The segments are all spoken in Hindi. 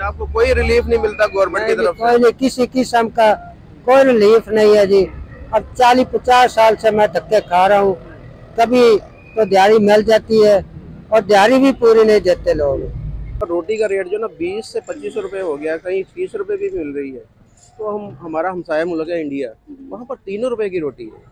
आपको कोई रिलीफ नहीं मिलता गवर्नमेंट की तरफ से? कोई नहीं, किसी किस्म का कोई रिलीफ नहीं है जी। अब 40-50 साल से मैं धक्के खा रहा हूँ। कभी तो दिहाड़ी मिल जाती है और दिहाड़ी भी पूरी नहीं देते लोग। रोटी का रेट जो ना 20 से 25 रुपए हो गया, कहीं 30 रुपए भी मिल रही है। तो हमारा हमसाया मुल्क है इंडिया, वहाँ पर 3 रुपए की रोटी है,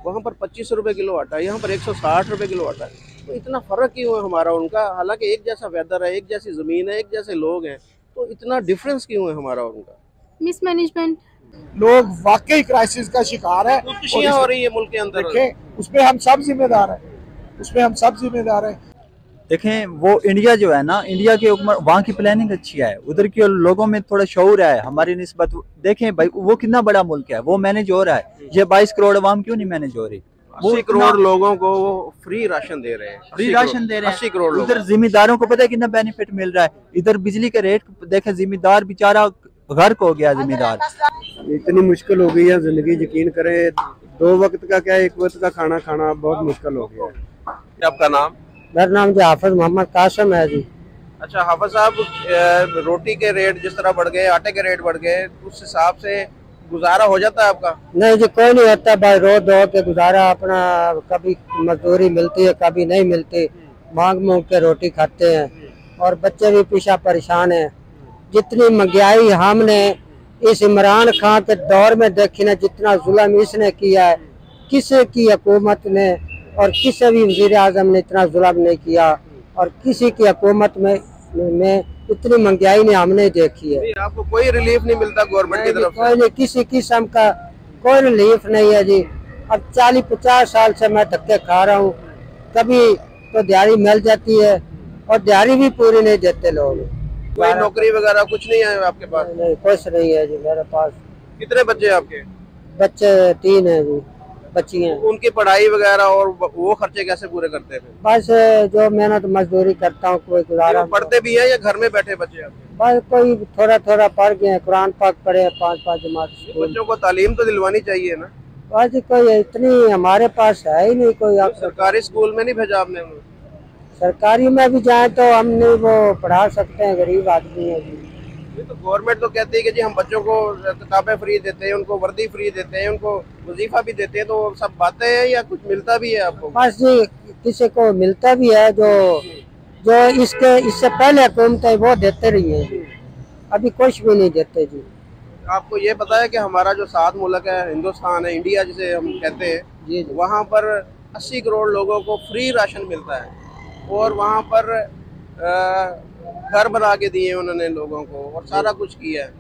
वहाँ पर 25 रुपए किलो आटा है, यहाँ पर 160 रुपए किलो आटा है। तो इतना फर्क क्यों है हमारा उनका? हालांकि एक जैसा वेदर है, एक जैसी जमीन है, एक जैसे लोग हैं, तो इतना डिफरेंस क्यों है हमारा उनका? मिसमैनेजमेंट। लोग वाकई क्राइसिस का शिकार है। खुदकुशियां हो रही है मुल्क के अंदर। देखें, उसमें हम सब जिम्मेदार हैं, उसमें हम सब जिम्मेदार हैं। देखें, वो इंडिया जो है ना, इंडिया के ऊपर वहाँ की प्लानिंग अच्छी है, उधर के लोगों में थोड़ा शऊर है हमारी निस्बत। देखें भाई, वो कितना बड़ा मुल्क है, वो मैनेज हो रहा है। ये 22 करोड़ आवाम क्यों नहीं मैनेज हो रही? 80 करोड़ लोगों को वो फ्री राशन दे रहे हैं। फ्री राशन दे रहे हैं 80 करोड़। उधर जिम्मेदारों को पता है कितना बेनिफिट मिल रहा है। इधर बिजली के रेट देखे, जिम्मेदार बेचारा गर्क हो गया। जिम्मेदार इतनी मुश्किल हो गई है जिंदगी, यकीन करें। 2 वक्त का क्या, 1 वक्त का खाना खाना बहुत मुश्किल हो गया है। आपका नाम? मेरा नाम जो हाफिज मोहम्मद कासिम है जी। अच्छा हाफिज साहब, रोटी के रेट जिस तरह बढ़ गए, आटे के रेट बढ़ गए, उस हिसाब से गुजारा हो जाता है आपका? नहीं जी, कोई नहीं होता भाई। रो धो के गुजारा अपना, कभी मजदूरी मिलती है कभी नहीं मिलती, मांग मांग के रोटी खाते हैं और बच्चे भी पीछा परेशान हैं। जितनी महंगाई हमने इस इमरान खान के दौर में देखी ना, जितना जुल्म इसने किया है, किसी की हुकूमत ने और किसी भी वज़ीर आज़म ने इतना जुल्म नहीं किया, और किसी की हुकूमत में इतनी महंगाई ने हमने देखी है। आपको कोई रिलीफ नहीं मिलता गवर्नमेंट की तरफ से? कोई नहीं, किसी किस्म का कोई रिलीफ नहीं है जी। अब 40-50 साल से मैं धक्के खा रहा हूँ। कभी तो दिहाड़ी मिल जाती है और दिहाड़ी भी पूरी नहीं देते लोग। कोई नौकरी वगैरह कुछ नहीं है आपके पास? नहीं, कुछ नहीं है जी मेरे पास। कितने बच्चे आपके? बच्चे 3 हैं जी, बच्चियाँ। उनकी पढ़ाई वगैरह और वो खर्चे कैसे पूरे करते हैं? बस जो मेहनत मजदूरी करता हूँ, कोई गुजारा। पढ़ते भी हैं या घर में बैठे बच्चे आपके? बस कोई थोड़ा थोड़ा पढ़ गए, कुरान पाक पढ़े, 5-5 जमात। बच्चों को तालीम तो दिलवानी चाहिए ना? बस कोई इतनी हमारे पास है ही नहीं कोई। आप सरकारी स्कूल में नहीं भेजा आपने? सरकारी में भी जाए तो हम नहीं वो पढ़ा सकते हैं, गरीब आदमी है जी। तो गवर्नमेंट तो कहती है कि जी हम बच्चों को किताबें फ्री देते हैं, उनको वर्दी फ्री देते हैं, उनको वजीफा भी देते हैं। तो सब बातें हैं या कुछ मिलता भी है आपको? बस जी, किसी को मिलता भी है, जो इससे पहले हुकूमतें वो देते रही हैं, अभी कुछ भी नहीं देते जी। आपको ये पता है कि हमारा जो 7 मुल्क है, हिंदुस्तान है, इंडिया जिसे हम कहते हैं जी, वहाँ पर 80 करोड़ लोगों को फ्री राशन मिलता है, और वहाँ पर घर बना के दिए उन्होंने लोगों को, और सारा कुछ किया है।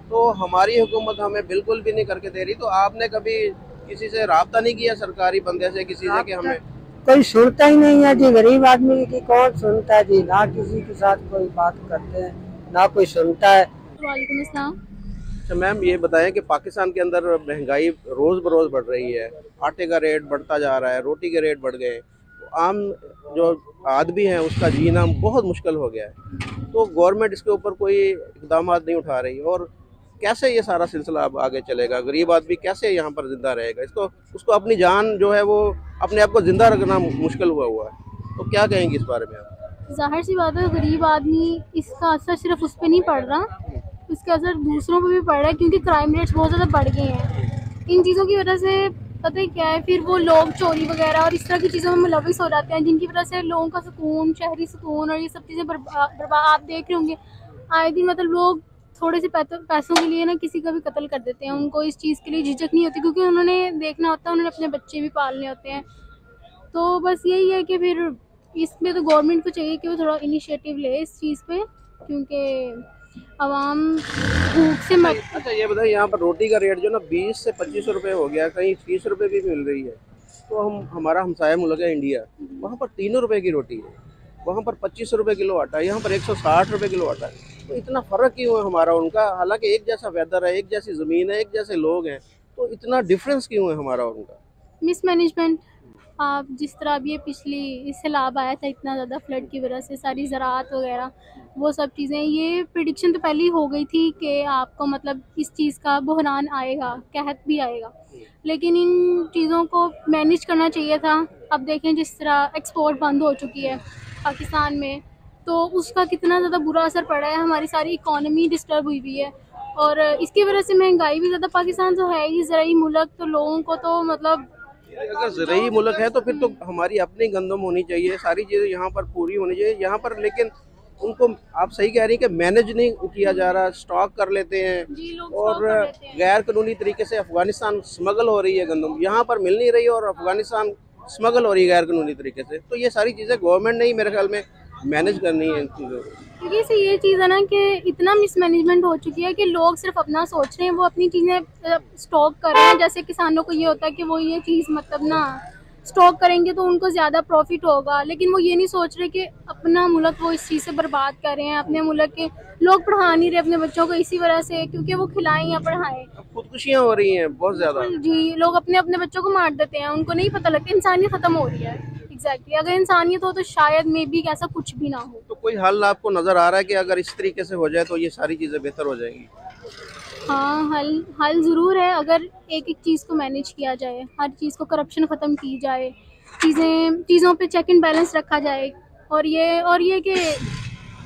तो हमारी हुकूमत हमें बिल्कुल भी नहीं करके दे रही। तो आपने कभी किसी से राब्ता नहीं किया, सरकारी बंदे से, किसी से, कि हमें? कोई सुनता ही नहीं है जी, गरीब आदमी की कौन सुनता है जी। ना किसी के साथ कोई बात करते हैं, ना कोई सुनता है। वालेकुम अस्सलाम। अच्छा मैम, ये बताएं कि पाकिस्तान के अंदर महंगाई रोज़ बरोज़ बढ़ रही है, आटे का रेट बढ़ता जा रहा है, रोटी के रेट बढ़ गए, आम जो आदमी है उसका जीना बहुत मुश्किल हो गया है। तो गवर्नमेंट इसके ऊपर कोई इकदाम नहीं उठा रही, और कैसे ये सारा सिलसिला अब आगे चलेगा? गरीब आदमी कैसे यहाँ पर ज़िंदा रहेगा? उसको अपनी जान जो है वो अपने आप को ज़िंदा रखना मुश्किल हुआ है। तो क्या कहेंगे इस बारे में आप? जाहिर सी बात है, गरीब आदमी, इसका असर सिर्फ उस पर नहीं पड़ रहा, इसका असर दूसरों पर भी पड़ रहा है, क्योंकि क्राइम रेट्स बहुत ज़्यादा बढ़ गए हैं। इन चीज़ों की वजह से पता है क्या है, फिर वो लोग चोरी वगैरह और इस तरह की चीज़ों में मुलविस हो जाते हैं, जिनकी वजह से लोगों का सुकून, शहरी सुकून और ये सब चीज़ें बर्बाद। आप देख रहे होंगे आए दिन, मतलब लोग थोड़े से पैसों के लिए ना किसी का भी कत्ल कर देते हैं। उनको इस चीज़ के लिए झिझक नहीं होती, क्योंकि उन्होंने देखना होता है, उन्होंने अपने बच्चे भी पालने होते हैं। तो बस यही है कि फिर इसमें तो गवर्नमेंट को चाहिए कि वो थोड़ा इनिशिएटिव ले इस चीज़ पे, क्योंकि आवाम भूख से मर। अच्छा ये बताइए, यहाँ पर रोटी का रेट जो ना 20 से 25 रुपए हो गया, कहीं 30 रुपए भी मिल रही है। तो हमारा हमसाया मुल्क है इंडिया, वहाँ पर 3 रुपए की रोटी है, वहाँ पर 25 रुपए किलो आटा है, यहाँ पर 160 रुपए किलो आटा है। तो इतना फ़र्क क्यों है हमारा उनका? हालांकि एक जैसा वेदर है, एक जैसी ज़मीन है, एक जैसे लोग हैं, तो इतना डिफरेंस क्यों है हमारा उनका? मिसमैनेजमेंट। आप जिस तरह अब ये पिछली सैलाब आया था, इतना ज़्यादा फ्लड की वजह से सारी ज़राअत वगैरह वो सब चीज़ें, ये प्रिडिक्शन तो पहले ही हो गई थी कि आपको मतलब इस चीज़ का बहरान आएगा, कहत भी आएगा, लेकिन इन चीज़ों को मैनेज करना चाहिए था। अब देखें जिस तरह एक्सपोर्ट बंद हो चुकी है पाकिस्तान में, तो उसका कितना ज़्यादा बुरा असर पड़ा है, हमारी सारी इकोनॉमी डिस्टर्ब हुई हुई है और इसकी वजह से महंगाई भी ज़्यादा। पाकिस्तान तो है ही ज़राई मुल्क, तो लोगों को तो मतलब अगर ज़राई मुल्क है तो फिर तो हमारी अपनी गंदम होनी चाहिए, सारी चीज़ें यहाँ पर पूरी होनी चाहिए यहाँ पर, लेकिन उनको आप सही कह रही हैं कि मैनेज नहीं किया जा रहा, स्टॉक कर लेते हैं जी लोग और गैर कानूनी तरीके से अफगानिस्तान स्मगल हो रही है गंदम, यहाँ पर मिल नहीं रही है और अफगानिस्तान स्मगल हो रही है गैर कानूनी तरीके से। तो ये सारी चीज़ें गवर्नमेंट ने ही मेरे ख्याल में मैनेज करनी है इन चीज़ों को। क्योंकि से ये चीज़ है ना कि इतना मिसमैनेजमेंट हो चुकी है कि लोग सिर्फ अपना सोच रहे हैं, वो अपनी चीज़ें स्टॉक कर रहे हैं। जैसे किसानों को ये होता है कि वो ये चीज़ मतलब ना स्टॉक करेंगे तो उनको ज़्यादा प्रॉफिट होगा, लेकिन वो ये नहीं सोच रहे कि अपना मुल्क वो इस चीज़ से बर्बाद कर रहे हैं। अपने मुल्क के लोग पढ़ा नहीं रहे अपने बच्चों को इसी वजह से, क्योंकि वो खिलाएं या पढ़ाएं। खुदकुशियाँ हो रही हैं बहुत ज़्यादा जी, लोग अपने अपने बच्चों को मार देते हैं, उनको नहीं पता लगता इंसानियत ख़त्म हो रही है। एग्जैक्टली, अगर इंसानियत हो तो शायद मे बी ऐसा कुछ भी ना हो। तो कोई हल आपको नज़र आ रहा है कि अगर इस तरीके से हो जाए तो ये सारी चीज़ें बेहतर हो जाएंगी? हाँ, हल ज़रूर है अगर एक एक चीज़ को मैनेज किया जाए, हर चीज़ को करप्शन ख़त्म की जाए, चीज़ों पे चेक एंड बैलेंस रखा जाए और ये कि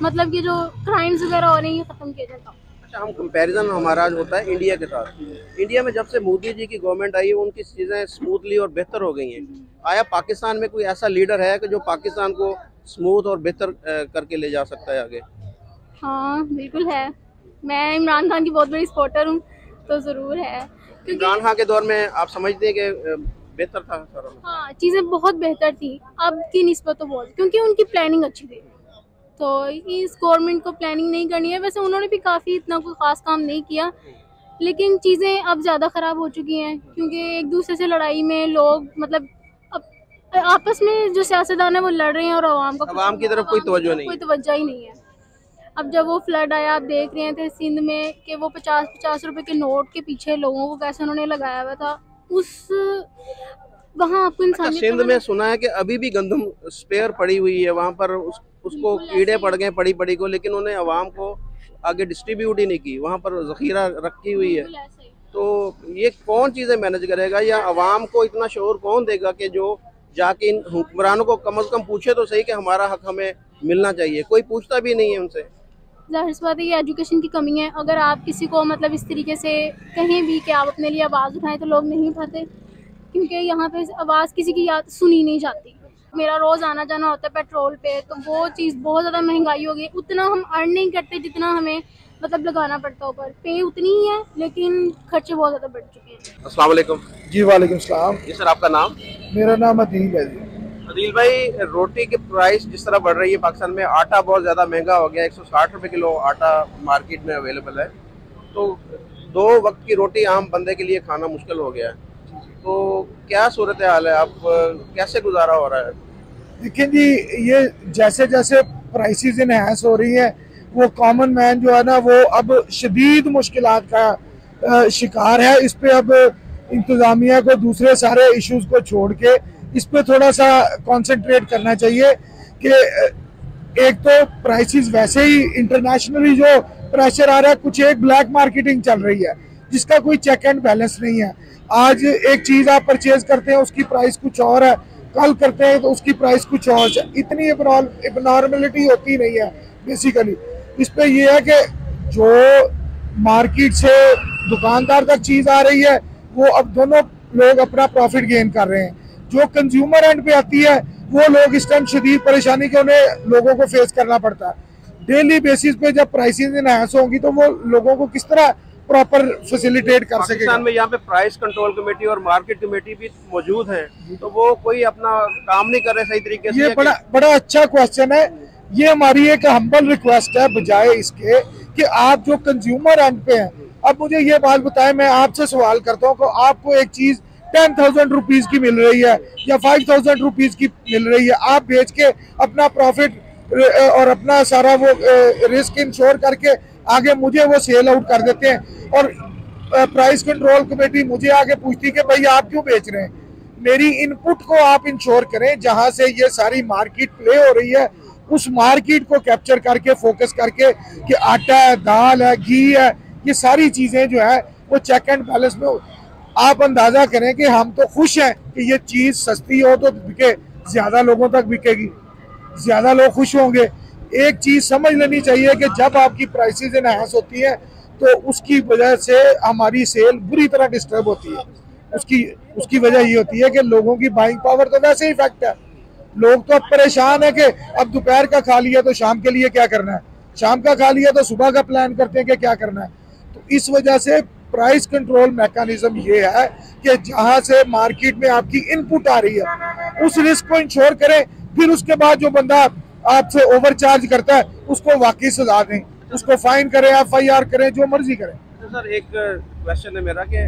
मतलब ये जो क्राइम्स वगैरह हो रहे हैं ये ख़त्म किया जाए। अच्छा, हम कंपैरिजन हमारा जो होता है इंडिया के साथ, इंडिया में जब से मोदी जी की गवर्नमेंट आई है उनकी चीज़ें स्मूथली और बेहतर हो गई हैं। आया पाकिस्तान में कोई ऐसा लीडर है कि जो पाकिस्तान को स्मूथ और बेहतर करके ले जा सकता है आगे? हाँ बिल्कुल है, मैं इमरान खान की बहुत बड़ी सपोर्टर हूँ, तो ज़रूर है। इमरान खान के दौर में आप समझते हैं कि बेहतर था सारा? हाँ, चीज़ें बहुत बेहतर थी अब की निस्बत तो बहुत, क्योंकि उनकी प्लानिंग अच्छी थी। तो इस गवर्नमेंट को प्लानिंग नहीं करनी है। वैसे उन्होंने भी काफ़ी इतना कोई ख़ास काम नहीं किया, लेकिन चीज़ें अब ज़्यादा ख़राब हो चुकी हैं क्योंकि एक दूसरे से लड़ाई में लोग मतलब आपस में जो सियासतदान है वो लड़ रहे हैं और आवाम की तरफ कोई तवज्जो ही नहीं है। अब जब वो फ्लड आया, आप देख रहे थे सिंध में कि वो 50-50 रुपए के नोट के पीछे लोगों को कैसे उन्होंने लगाया हुआ था। वहाँ आपको इंसानियत सिंध में सुना है कि अभी भी गंदम स्पेयर पड़ी हुई है वहाँ पर, उसको कीड़े पड़ गए पड़ी को, लेकिन उन्हें आवाम को आगे डिस्ट्रीब्यूट ही नहीं की, वहाँ पर जखीरा रखी हुई है। तो ये कौन चीज़ें मैनेज करेगा या आवाम को इतना शोर कौन देगा कि जो जाके इन हुक्मरानों को कम से कम पूछे तो सही कि हमारा हक हमें मिलना चाहिए? कोई पूछता भी नहीं है उनसे। ज़ाहिर सी बात है ये एजुकेशन की कमी है। अगर आप किसी को मतलब इस तरीके से कहें भी कि आप अपने लिए आवाज़ उठाएं तो लोग नहीं उठाते, क्योंकि यहाँ पे आवाज़ किसी की याद सुनी नहीं जाती। मेरा रोज़ आना जाना होता है पेट्रोल पे, तो वो चीज़ बहुत ज़्यादा महंगाई हो गई। उतना हम अर्न नहीं करते जितना हमें मतलब लगाना पड़ता ऊपर, पे उतनी ही है लेकिन खर्चे बहुत ज़्यादा बढ़ चुके हैं। अस्सलाम वालेकुम। जी वालेकुम सलाम। जी सर, आपका नाम? मेरा नाम अदील है जी। अदील भाई, रोटी की प्राइस जिस तरह बढ़ रही है पाकिस्तान में, आटा बहुत ज़्यादा महंगा हो गया, 160 रुपये किलो आटा मार्केट में अवेलेबल है, तो 2 वक्त की रोटी आम बंदे के लिए खाना मुश्किल हो गया है। तो क्या सूरत हाल है, आप कैसे गुजारा हो रहा है? देखिए जी, ये जैसे जैसे प्राइसेस इनहैंस हो रही है, वो कॉमन मैन जो है ना वो अब शदीद मुश्किलात का शिकार है। इस पे अब इंतज़ामिया को दूसरे सारे इश्यूज को छोड़ के इस पे थोड़ा सा कंसंट्रेट करना चाहिए कि एक तो प्राइसेस वैसे ही इंटरनेशनली जो प्रेशर आ रहा है, कुछ एक ब्लैक मार्केटिंग चल रही है जिसका कोई चेक एंड बैलेंस नहीं है। आज एक चीज़ आप परचेज करते हैं उसकी प्राइस कुछ और है, कल करते हैं तो उसकी प्राइस कुछ और है। इतनी एबनॉर्मलिटी होती नहीं है बेसिकली। इस पे ये है कि जो मार्केट से दुकानदार तक चीज़ आ रही है वो अब दोनों लोग अपना प्रॉफिट गेन कर रहे हैं। जो कंज्यूमर एंड पे आती है वो लोग इस टाइम शदीद परेशानी के उन्हें लोगों को फेस करना पड़ता है। डेली बेसिस पे जब प्राइसेस इनहैंस होंगी तो वो लोगों को किस तरह प्रॉपर फैसिलिटेट कर सकेगा। पाकिस्तान में यहाँ पे प्राइस कंट्रोल कमेटी और मार्केट कमेटी भी मौजूद है, तो वो कोई अपना काम नहीं कर रहे सही तरीके से। ये बड़ा अच्छा क्वेश्चन है। ये हमारी एक हम्बल रिक्वेस्ट है बजाय इसके कि आप जो कंज्यूमर एंड पे हैं, अब मुझे ये बात बताएं, मैं आपसे सवाल करता हूँ कि आपको एक चीज 10,000 रुपीज की मिल रही है या 5,000 रुपीज की मिल रही है, आप बेच के अपना प्रॉफिट और अपना सारा वो रिस्क इंश्योर करके आगे मुझे वो सेल आउट कर देते हैं और प्राइस कंट्रोल कमेटी मुझे आगे पूछती है कि भाई आप क्यों बेच रहे हैं। मेरी इनपुट को आप इंश्योर करें, जहां से ये सारी मार्केट प्ले हो रही है उस मार्केट को कैप्चर करके फोकस करके कि आटा है, दाल है, घी है, ये सारी चीजें जो है वो चेक एंड बैलेंस में। आप अंदाजा करें कि हम तो खुश हैं कि ये चीज सस्ती हो तो बिके, ज्यादा लोगों तक बिकेगी, ज्यादा लोग खुश होंगे। एक चीज समझ लेनी चाहिए कि जब आपकी प्राइसेस एनहांस होती है तो उसकी वजह से हमारी सेल बुरी तरह डिस्टर्ब होती है। उसकी वजह ये होती है कि लोगों की बाइंग पावर तो वैसे ही इफेक्ट है। लोग तो अब परेशान है कि अब दोपहर का खा लिया तो शाम के लिए क्या करना है, शाम का खा लिया तो सुबह का प्लान करते हैं कि क्या करना है। तो इस वजह से प्राइस कंट्रोल मैकेनिज्म ये है कि जहां से मार्केट में आपकी इनपुट आ रही है उस रिस्क को इंश्योर करें, फिर उसके बाद जो बंदा आपसे ओवरचार्ज करता है उसको वाकई सजा दें, उसको फाइन करें, FIR करें, जो मर्जी करें। तो सर एक क्वेश्चन है मेरा कि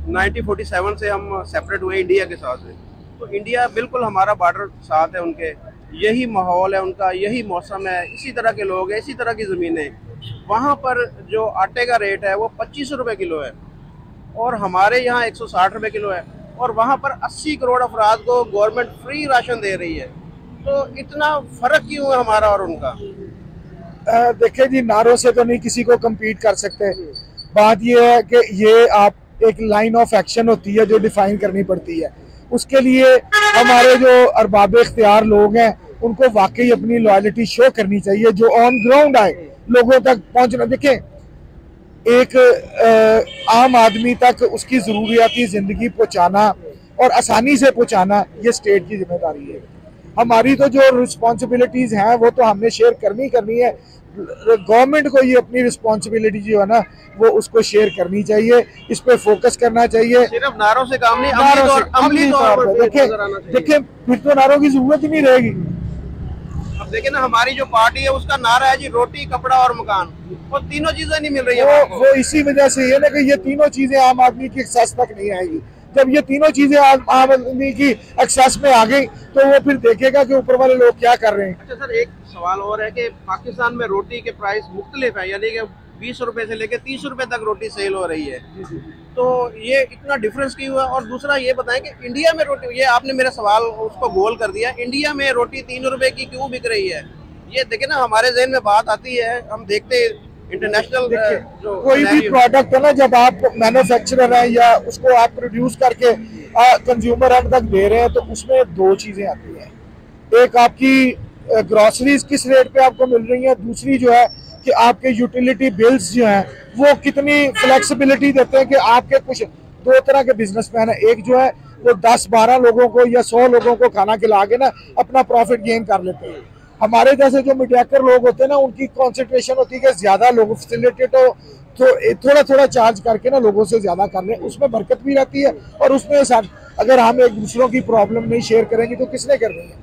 1947 से हम सेपरेट हुए इंडिया के साथ में, तो इंडिया बिल्कुल हमारा बॉर्डर साथ है उनके, यही माहौल है उनका, यही मौसम है, इसी तरह के लोग हैं, इसी तरह की ज़मीनें। वहाँ पर जो आटे का रेट है वो 25 रुपये किलो है और हमारे यहाँ 160 रुपये किलो है, और वहाँ पर 80 करोड़ अफराद को गवर्नमेंट फ्री राशन दे रही है। तो इतना फ़र्क क्यों है हमारा और उनका? देखिए जी, नारों से तो नहीं किसी को कम्पीट कर सकते। बात ये है कि ये आप एक लाइन ऑफ एक्शन होती है जो डिफाइन करनी पड़ती है। उसके लिए हमारे जो अरबाब इख्तियार लोग हैं उनको वाकई अपनी लॉयल्टी शो करनी चाहिए, जो ऑन ग्राउंड आए, लोगों तक पहुंचना। देखें, एक आम आदमी तक उसकी ज़रूरियाती ज़िंदगी पहुंचाना और आसानी से पहुंचाना ये स्टेट की जिम्मेदारी है। हमारी तो जो रिस्पॉन्सिबिलिटीज़ हैं वो तो हमने शेयर करनी है। गवर्नमेंट को ये अपनी रिस्पॉन्सिबिलिटी जो है ना वो उसको शेयर करनी चाहिए, इस पे फोकस करना चाहिए। सिर्फ नारों से काम नहीं, अमली तौर पर देखें फिर तो नारों की जरूरत ही नहीं रहेगी। अब देखिए ना, हमारी जो पार्टी है उसका नारा है जी रोटी, कपड़ा और मकान, वो तीनों चीजें नहीं मिल रही है। वो इसी वजह से ये ना कि ये तीनों चीजें आम आदमी की एक्सेस तक नहीं आएगी। जब ये तीनों चीजें आम आदमी की एक्सेस में आ गई तो वो फिर देखेगा कि ऊपर वाले लोग क्या कर रहे हैं। अच्छा सर, एक सवाल और है कि पाकिस्तान में रोटी के प्राइस मुख्तलिफ है, यानी कि 20 रुपए से लेकर 30 रुपए तक रोटी सेल हो रही है, तो ये इतना डिफरेंस क्यों है? और दूसरा ये बताएं कि इंडिया में रोटी, ये आपने मेरा सवाल उसको गोल कर दिया, इंडिया में रोटी 3 रुपए की क्यों बिक रही है? ये देखे ना, हमारे जहन में बात आती है, हम देखते इंटरनेशनल जो कोई भी प्रोडक्ट है ना, जब आप मैन्युफैक्चरर हैं या उसको आप प्रोड्यूस करके कंज्यूमर एंड तक दे रहे हैं, तो उसमें दो चीजें आती हैं। एक आपकी ग्रॉसरीज किस रेट पे आपको मिल रही है, दूसरी जो है कि आपके यूटिलिटी बिल्स जो हैं वो कितनी फ्लेक्सिबिलिटी देते हैं कि आपके कुछ दो तरह के बिजनेसमैन है, एक जो है वो 10-12 लोगों को या 100 लोगों को खाना खिला के ना अपना प्रॉफिट गेन कर लेते हैं। हमारे जैसे जो मीडियाकर लोग होते हैं ना, उनकी कॉन्सेंट्रेशन होती है कि ज्यादा लोग फैसिलिटेट हो तो थोड़ा थोड़ा चार्ज करके ना लोगों से ज्यादा कर लें, उसमें बरकत भी रहती है। और उसमें अगर हम एक दूसरों की प्रॉब्लम नहीं शेयर करेंगे तो किसने करनी है?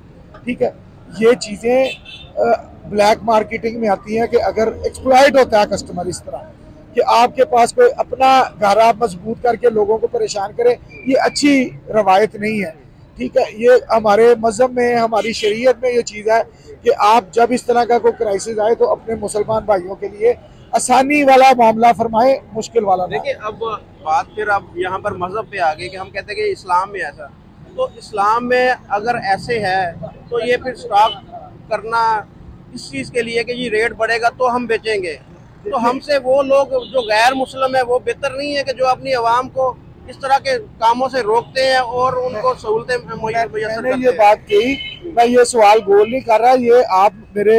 ठीक है, ये चीजें ब्लैक मार्केटिंग में आती हैं कि अगर एक्सप्लॉइट होता है कस्टमर इस तरह कि आपके पास कोई अपना घर आप मजबूत करके लोगों को परेशान करे, ये अच्छी रवायत नहीं है। ठीक है, ये हमारे मजहब में, हमारी शरीयत में ये चीज़ है कि आप जब इस तरह का कोई क्राइसिस आए तो अपने मुसलमान भाइयों के लिए आसानी वाला मामला फरमाएं, मुश्किल वाला। देखिए, अब बात फिर अब यहाँ पर मजहब पे आ गई कि हम कहते हैं कि इस्लाम में ऐसा, तो इस्लाम में अगर ऐसे है तो ये फिर स्टॉक करना इस चीज़ के लिए कि ये रेट बढ़ेगा तो हम बेचेंगे, तो हमसे वो लोग जो गैर मुस्लिम है वो बेहतर नहीं है कि जो अपनी आवाम को इस तरह के कामों से रोकते हैं और उनको सहूलतें मुहैया करते हैं? ये बात कही, मैं ये सवाल गोल नहीं कर रहा, ये आप मेरे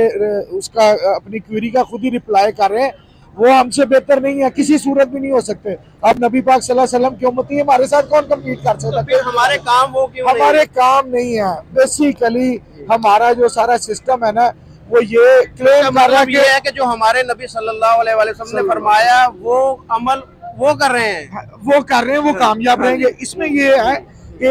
उसका अपनी क्वेरी का खुद ही रिप्लाई कर रहे हैं। वो हमसे बेहतर नहीं है, किसी सूरत भी नहीं हो सकते। अब नबी पाक सल्लल्लाहु अलैहि वसल्लम की उम्मती है, हमारे साथ कौन कम्पीट कर सकता? फिर हमारे काम वो क्यों? हमारे काम नहीं है। बेसिकली हमारा जो सारा सिस्टम है ना, वो ये क्लेम कर रहा है कि जो हमारे नबी सल्लल्लाहु अलैहि वसल्लम ने फरमाया वो अमल वो कर रहे हैं, वो कामयाब रहेंगे। इसमें ये है कि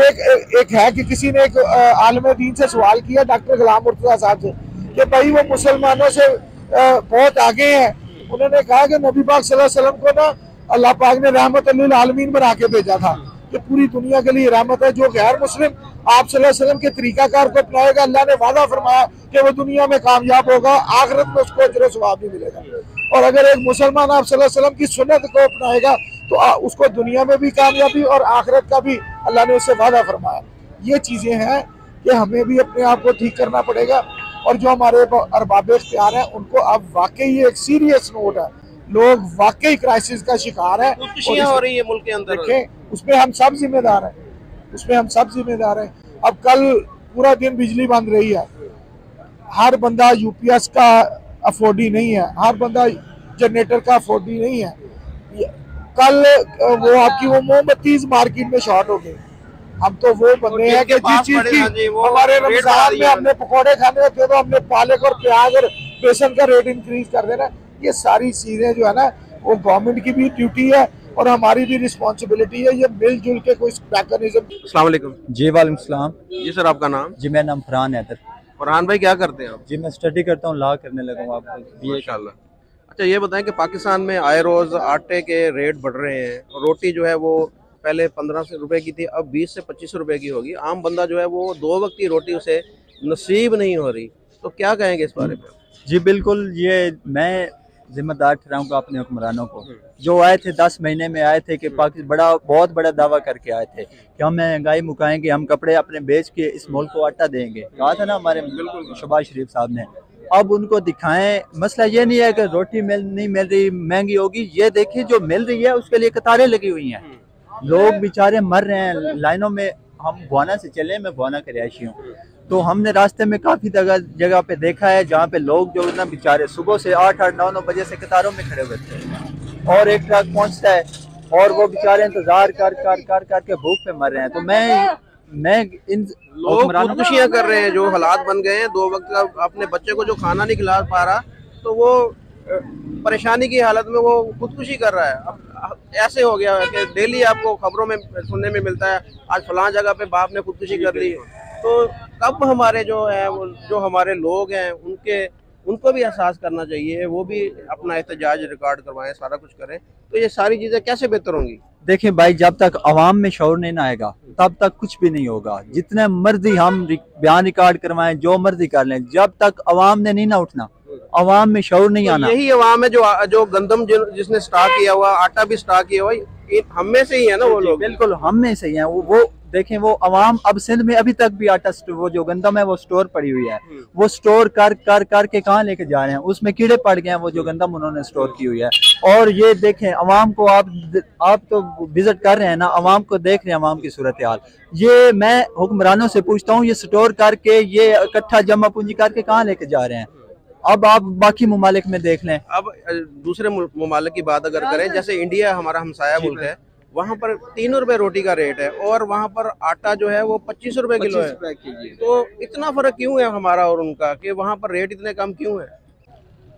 एक है कि किसी ने एक आलिम दीन से सवाल किया, डॉक्टर गुलाम मुर्तजा साहब से, कि भाई वो मुसलमानों से बहुत आगे हैं। उन्होंने कहा कि नबी पाक सल्लल्लाहु अलैहि वसल्लम को ना अल्लाह पाक ने रहमत लिल आलमीन बना के भेजा था, कि पूरी दुनिया के लिए रहमत है। जो गैर मुस्लिम आप सल्लल्लाहु अलैहि वसल्लम के तरीकाकार को अपनाएगा, अल्लाह ने वादा फरमाया कि वो दुनिया में कामयाब होगा, आखिरत में उसको अजर सवाब भी मिलेगा। और अगर एक मुसलमान आप सल्लल्लाहु अलैहि वसल्लम की सुन्नत को अपनाएगा तो उसको दुनिया में भी कामयाबी और आखिरत का भी अल्लाह ने उससे वादा फरमाया। ये चीज़ें हैं कि हमें भी अपने आप को ठीक करना पड़ेगा। और जो हमारे अरबाब इख्तियार हैं उनको अब वाकई ये एक सीरियस नोट है, लोग वाकई क्राइसिस का शिकार है, हो रही है मुल्क के अंदर। देखें, उसमें हम सब जिम्मेदार हैं, उसमें हम सब जिम्मेदार हैं। अब कल पूरा दिन बिजली बंद रही है, हर बंदा यूपीएस का अफोर्डी नहीं है, हर बंदा जनरेटर का अफोर्डी नहीं है। कल वो आपकी वो मोमबत्तीज मार्केट में शॉर्ट हो गई। हम तो वो बंदे हैं कि जिस चीज की हमारे रमजान में हमने पकौड़े खाने होते तो हमने पालक और प्याज और बेसन का रेट इंक्रीज कर देना। ये सारी चीजें जो है ना वो गवर्नमेंट की भी ड्यूटी है और हमारी भी रिस्पॉन्सिबिलिटी है। ये मिलजुल के कोई मैकेनिज्म। अस्सलाम वालेकुम। जी वालेकुम सलाम। जी सर, आपका नाम? जी मेरा नाम फरहान है। फरहान भाई, क्या करते हैं आप? जी मैं स्टडी करता हूँ, लॉ करने लगा हूँ। आप इंशाल्लाह। अच्छा, ये बताएं कि पाकिस्तान में आए रोज़ आटे के रेट बढ़ रहे हैं। रोटी जो है वो पहले 15 रुपए की थी, अब 20 से 25 रुपए की होगी। आम बंदा जो है वो 2 वक्त की रोटी उसे नसीब नहीं हो रही। तो क्या कहेंगे इस बारे में? जी बिल्कुल, ये मैं जिम्मेदार ठहराऊंगा अपने हुक्मरानों को जो आए थे 10 महीने में आए थे कि पाकिस्तान बहुत बड़ा दावा करके आए थे कि हम महंगाई मुकाएंगे, हम कपड़े अपने बेच के इस मुल्क को आटा देंगे। कहा था ना हमारे शहबाज शरीफ साहब ने। अब उनको दिखाएं। मसला ये नहीं है कि रोटी नहीं मिल रही, महंगी होगी। ये देखिए जो मिल रही है उसके लिए कतारें लगी हुई हैं, लोग बेचारे मर रहे हैं लाइनों में। हम भुआना से चले, मैं भुआना का रिहायशी हूँ, तो हमने रास्ते में काफ़ी जगह पे देखा है जहाँ पे लोग जो ना बेचारे सुबह से 8-9 बजे से कतारों में खड़े हुए थे और एक ट्रक पहुँचता है और वो बेचारे इंतजार कर के भूख पे मर रहे हैं। तो मैं इन लोग खुदकुशियाँ कर रहे हैं। जो हालात बन गए हैं, 2 वक्त का अपने बच्चे को जो खाना नहीं खिला पा रहा तो वो परेशानी की हालत में वो खुदकुशी कर रहा है। अब ऐसे हो गया है कि डेली आपको खबरों में सुनने में मिलता है आज फलां जगह पे बाप ने खुदकुशी कर ली। तो कब हमारे जो है वो जो हमारे लोग हैं उनको भी एहसास करना चाहिए, वो भी अपना एहतजाज रिकॉर्ड करवाएं, सारा कुछ करें। तो ये सारी चीज़ें कैसे बेहतर होंगी? देखिए भाई, जब तक अवाम में शऊर नहीं ना आएगा तब तक कुछ भी नहीं होगा। जितने मर्जी हम बयान रिकॉर्ड करवाएं, जो मर्जी कर लें, जब तक अवाम ने नहीं ना उठना, अवाम में शऊर नहीं आना। यही अवाम है जो गंदम जिसने स्टॉक किया हुआ, आटा भी स्टॉक किया हुआ, हम में से ही है ना वो लोग। बिल्कुल हम में से ही है वो देखें वो अवाम। अब सिंध में अभी तक भी आटा वो जो गंदम है वो स्टोर पड़ी हुई है, वो स्टोर कर के कहाँ लेके जा रहे हैं, उसमें कीड़े पड़ गए हैं वो जो गंदम उन्होंने स्टोर की हुई है। और ये देखें अवाम को, आप तो विजिट कर रहे हैं ना, अवाम को देख रहे हैं, अवाम की सूरत हाल। ये मैं हुक्मरानों से पूछता हूँ, ये स्टोर करके ये इकट्ठा जमा पूंजी करके कहाँ लेके जा रहे हैं? अब आप बाकी ममालिक में देख लें। अब दूसरे ममालिक की बात अगर करें, जैसे इंडिया हमारा हमसाया मुल्क है, वहाँ पर 3 रुपए रोटी का रेट है और वहाँ पर आटा जो है वो 25 रुपए किलो है। तो इतना फर्क क्यों है हमारा और उनका कि वहाँ पर रेट इतने कम क्यों है?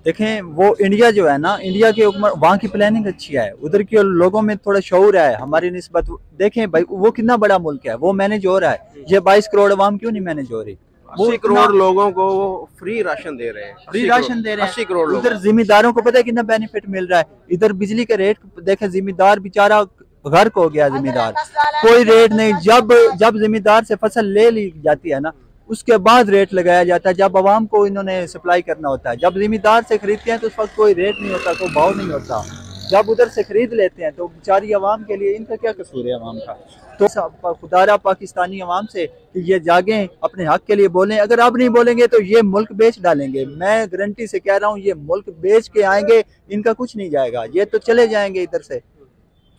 देखें वो इंडिया जो है ना, इंडिया के वहाँ की प्लानिंग अच्छी है, उधर के लोगों में थोड़ा शऊर है हमारी निस्बत। देखें भाई वो कितना बड़ा मुल्क है, वो मैनेज हो रहा है। ये 22 करोड़ अवाम क्यों नहीं मैनेज हो रही? 80 करोड़ लोगों को वो फ्री राशन दे रहे हैं। फ्री राशन दे रहे हैं 80 करोड़। उधर जिम्मेदारों को पता है कितना बेनिफिट मिल रहा है। इधर बिजली का रेट देखें, जिम्मेदार बेचारा गर्क हो गया, जिम्मेदार कोई रेट नहीं। जब जिम्मेदार से फसल ले ली जाती है ना, उसके बाद रेट लगाया जाता है जब आवाम को इन्होंने सप्लाई करना होता है। जब जिम्मेदार से खरीदते हैं तो उस वक्त कोई रेट नहीं होता, कोई भाव नहीं होता। जब उधर से खरीद लेते हैं तो बेचारी आवाम के लिए इनका क्या कसूर है आवाम का? तो खुदारा पाकिस्तानी आवाम से कि ये जागें, अपने हक के लिए बोलें। अगर आप नहीं बोलेंगे तो ये मुल्क बेच डालेंगे। मैं गारंटी से कह रहा हूँ, ये मुल्क बेच के आएंगे, इनका कुछ नहीं जाएगा। ये तो चले जाएंगे, इधर से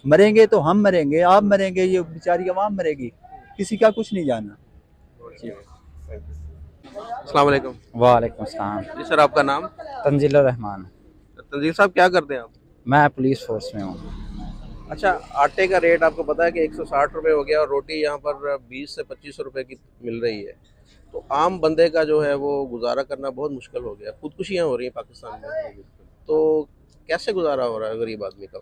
मरेंगे तो हम मरेंगे, आप मरेंगे, ये बेचारी आवाम मरेगी, किसी का कुछ नहीं जाना। अस्सलाम वालेकुम। वालेकुम सलाम। जी सर, आपका नाम? तंजील रहमान। तंजील साहब, क्या करते हैं आप? मैं पुलिस फोर्स में हूँ। अच्छा, आटे का रेट आपको पता है कि 160 रुपये हो गया और रोटी यहाँ पर 20 से 25 रुपए की मिल रही है। तो आम बंदे का जो है वो गुजारा करना बहुत मुश्किल हो गया। खुदकुशियाँ हो रही हैं पाकिस्तान में, तो कैसे गुजारा हो रहा है गरीब आदमी का?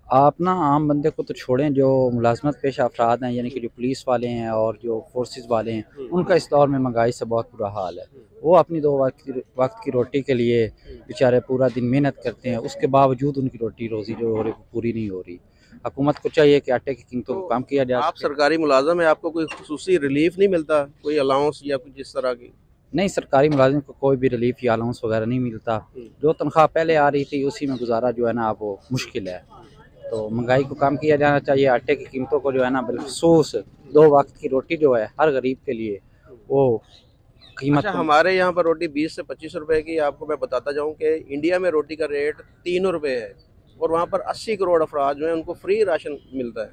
आप ना आम बंदे को तो छोड़ें, जो मुलाजमत पेशा अफराद हैं, यानी कि जो पुलिस वाले हैं और जो फोर्सेस वाले हैं, उनका इस दौर में महंगाई से बहुत बुरा हाल है। वो अपनी 2 वक्त की रोटी के लिए बेचारे पूरा दिन मेहनत करते हैं, उसके बावजूद उनकी रोटी रोज़ी जो हो रही पूरी नहीं हो रही। हुकूमत को चाहिए कि आटे की कीमतों को कम किया जाए। आप सरकारी मुलाजम है, आपको कोई खुसूसी रिलीफ नहीं मिलता, कोई अलाउंस या कुछ इस तरह की? नहीं, सरकारी मुलाजिम को कोई भी रिलीफ या अलाउंस वगैरह नहीं मिलता। जो तनख्वाह पहले आ रही थी उसी में गुजारा जो है ना वो मुश्किल है। तो महंगाई को कम किया जाना चाहिए। आटे की कीमतों को जो है ना बिलखसूस 2 वक्त की रोटी जो है हर गरीब के लिए वो कीमत। अच्छा, हमारे यहाँ पर रोटी 20 से 25 रुपए की, आपको मैं बताता जाऊँ कि इंडिया में रोटी का रेट 3 रुपए है और वहाँ पर 80 करोड़ अफराद जो है उनको फ्री राशन मिलता है।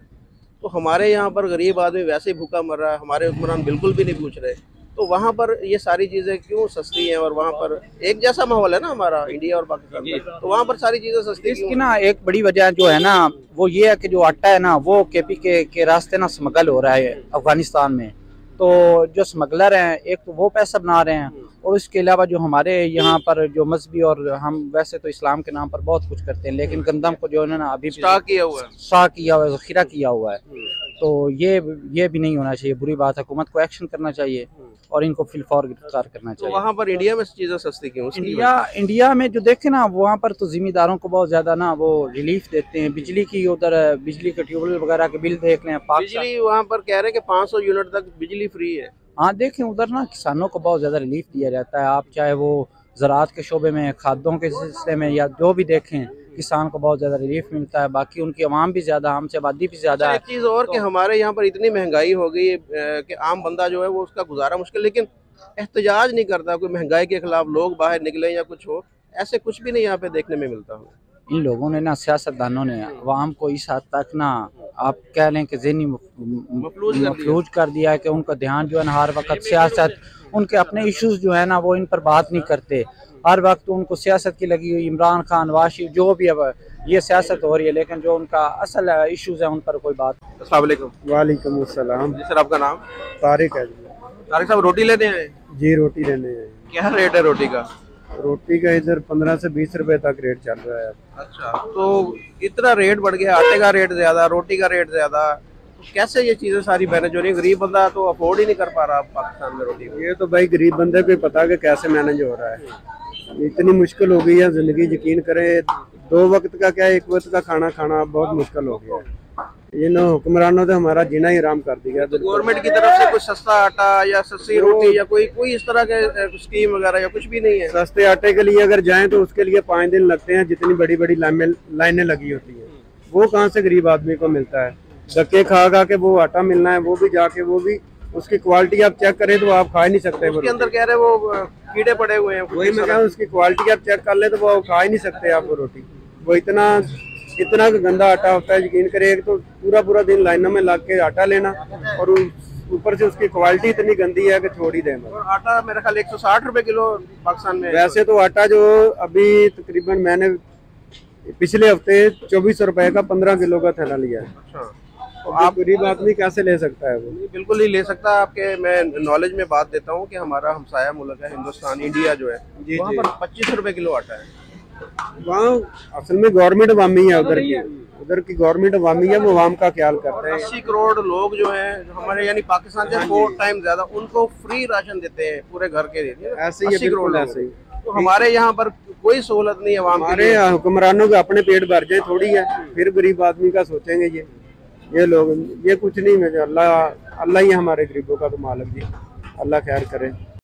तो हमारे यहाँ पर गरीब आदमी वैसे ही भूखा मर रहा है, हमारे हुक्मरान बिल्कुल भी नहीं पूछ रहे। तो वहाँ पर ये सारी चीज़ें क्यों सस्ती हैं और वहाँ पर एक जैसा माहौल है ना हमारा इंडिया और पाकिस्तान में, तो वहाँ पर सारी चीज़ें सस्ती इसकी ना एक बड़ी वजह जो है ना वो ये है कि जो आटा है ना वो केपी के रास्ते ना स्मगल हो रहा है अफगानिस्तान में। तो जो स्मगलर हैं एक तो वो पैसा बना रहे हैं और उसके अलावा जो हमारे यहाँ पर जो मजहबी और हम वैसे तो इस्लाम के नाम पर बहुत कुछ करते हैं, लेकिन गंदम को जो है ना अभी स्टॉक किया हुआ है, ज़ख़ीरा किया हुआ है। तो ये भी नहीं होना चाहिए, बुरी बात है। हुकूमत को एक्शन करना चाहिए और इनको फिलफौर गिरफ्तार करना चाहिए। तो वहाँ पर इंडिया में चीज़ें सस्ती क्यों? इंडिया में जो देखे ना वहाँ पर तो जिम्मेदारों को बहुत ज्यादा ना वो रिलीफ देते हैं। बिजली की उधर बिजली के ट्यूबवेल वगैरह के बिल देख लें, बिजली वहाँ पर कह रहे हैं कि 500 यूनिट तक बिजली फ्री है। हाँ देखें उधर ना किसानों को बहुत ज्यादा रिलीफ दिया जाता है। आप चाहे वो ज़राअत के शोबे में, खादों के सिलसिले में या जो भी देखें, किसान को बहुत ज़्यादा रिलीफ मिलता है। बाकी उनकी आवाम भी ज़्यादा, हमसे आबादी भी ज़्यादा है। एक चीज़ और कि हमारे यहाँ पर इतनी महंगाई हो गई कि आम बंदा जो है वो उसका गुजारा मुश्किल, लेकिन एहतजाज नहीं करता कोई महंगाई के खिलाफ, लोग बाहर निकले या कुछ हो, ऐसे कुछ भी नहीं यहाँ पे देखने में मिलता हूँ। इन लोगों ने ना, सियासतदानों ने अवाम को इस हद तक ना आप कह लें कि ज़हनी मफलूज कर दिया है कि उनका ध्यान जो है ना हर वक्त सियासत, उनके अपने इश्यूज जो है ना वो इन पर बात नहीं करते। हर वक्त उनको सियासत की लगी हुई, इमरान खान, वाशी, जो भी अब ये सियासत हो रही है, लेकिन जो उनका असल इश्यूज है उन पर कोई बात। अस्सलाम वालेकुम। वालेकुम अस्सलाम। जी सर, आपका नाम? तारिक है जी। तारिक साहब, रोटी लेने आए? जी रोटी लेने आए। क्या रेट है रोटी का? रोटी का इधर 15 से 20 रुपए तक रेट चल रहा है। अच्छा, तो इतना रेट बढ़ गया, आटे का रेट ज्यादा, रोटी का रेट ज्यादा, तो कैसे ये चीजें सारी मैनेज हो रही है? गरीब बंदा तो अफोर्ड ही नहीं कर पा रहा पाकिस्तान में रोटी। ये तो भाई गरीब बंदे को पता कि कैसे मैनेज हो रहा है। इतनी मुश्किल हो गई है जिंदगी, यकीन करें 2 वक्त का क्या 1 वक्त का खाना खाना बहुत मुश्किल हो गया है। इन हुक्मरानों ने हमारा जीना ही आराम कर दिया। तो गवर्नमेंट की तरफ से कुछ सस्ता आटा या सस्ती रोटी या कोई इस तरह के स्कीम वगैरह या कुछ भी नहीं है? सस्ते आटे के लिए अगर जाएं तो उसके लिए 5 दिन लगते हैं, जितनी बड़ी बड़ी लाइनें लगी होती है। वो कहाँ से गरीब आदमी को मिलता है? धक्के खा के वो आटा मिलना है, वो भी जाके वो भी उसकी क्वालिटी आप चेक करें तो आप खा ही नहीं सकते। उसके अंदर कह रहे वो कीड़े पड़े हुए हैं। वही मैं कहा, उसकी क्वालिटी आप चेक कर ले तो वो खा ही नहीं सकते आप वो रोटी। वो इतना गंदा आटा होता है, यकीन करें। एक तो पूरा दिन लाइनों में लग के आटा लेना और ऊपर से उसकी क्वालिटी इतनी गंदी है कि छोड़ ही देना। और आटा मेरे ख्याल 160 रुपए किलो पाकिस्तान में। वैसे तो आटा जो अभी तकरीबन मैंने पिछले हफ्ते 2400 रुपए का 15 किलो का थैला लिया है। अच्छा, तो आप गरीब आदमी कैसे ले सकता है? वो बिल्कुल नहीं ले सकता। आपके मैं नॉलेज में बात देता हूँ कि हमारा हमसाया मुल्क है हिंदुस्तान, इंडिया जो है, वहाँ पर 25 रुपए किलो आटा है। वहाँ असल में गवर्नमेंट अवामी है, उधर की गवर्नमेंट अवामी है, वो अवाम का ख्याल करते हैं। 80 करोड़ लोग जो हैं हमारे यानी पाकिस्तान से 4 टाइम ज्यादा, उनको फ्री राशन देते हैं पूरे घर के लिए। ऐसे ही 80 करोड़ ऐसे ही। तो हमारे यहाँ पर कोई सहूलत नहीं है अवाम के लिए। हमारे हुक्मरानों के अपने पेट भर जाए थोड़ी है, फिर गरीब आदमी का सोचेंगे ये लोग। ये कुछ नहीं है। अल्लाह ही हमारे गरीबों का तो मालिक जी, अल्लाह खैर करे।